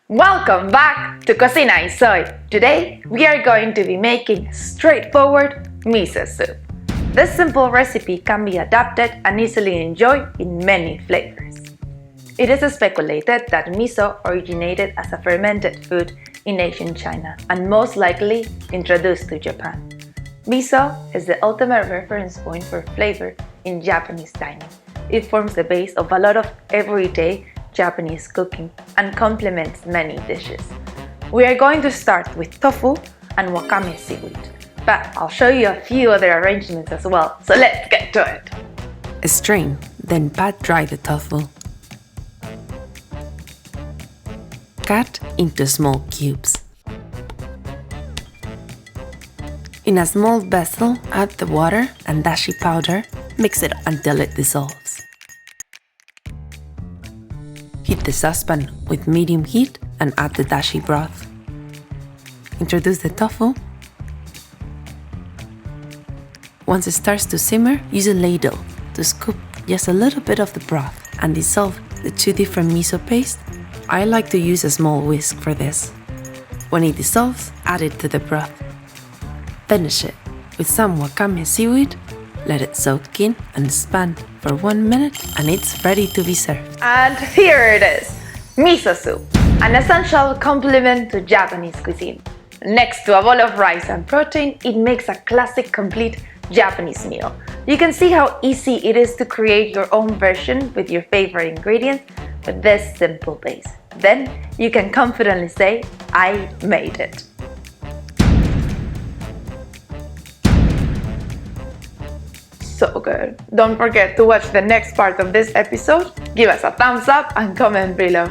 Welcome back to Cocina y Soy. Today we are going to be making straightforward miso soup. This simple recipe can be adapted and easily enjoyed in many flavors. It is speculated that miso originated as a fermented food in ancient China and most likely introduced to Japan. Miso is the ultimate reference point for flavor in Japanese dining. It forms the base of a lot of everyday Japanese cooking and complements many dishes. We are going to start with tofu and wakame seaweed, but I'll show you a few other arrangements as well, so let's get to it. Strain, then pat dry the tofu. Cut into small cubes. In a small vessel, add the water and dashi powder. Mix it until it dissolves. Heat the saucepan with medium heat and add the dashi broth. Introduce the tofu. Once it starts to simmer, use a ladle to scoop just a little bit of the broth and dissolve the two different miso paste. I like to use a small whisk for this. When it dissolves, add it to the broth. Finish it with some wakame seaweed. Let it soak in and expand for 1 minute and it's ready to be served. And here it is, miso soup, an essential complement to Japanese cuisine. Next to a bowl of rice and protein, it makes a classic complete Japanese meal. You can see how easy it is to create your own version with your favorite ingredients with this simple base. Then you can confidently say, I made it. So good. Don't forget to watch the next part of this episode. Give us a thumbs up and comment below.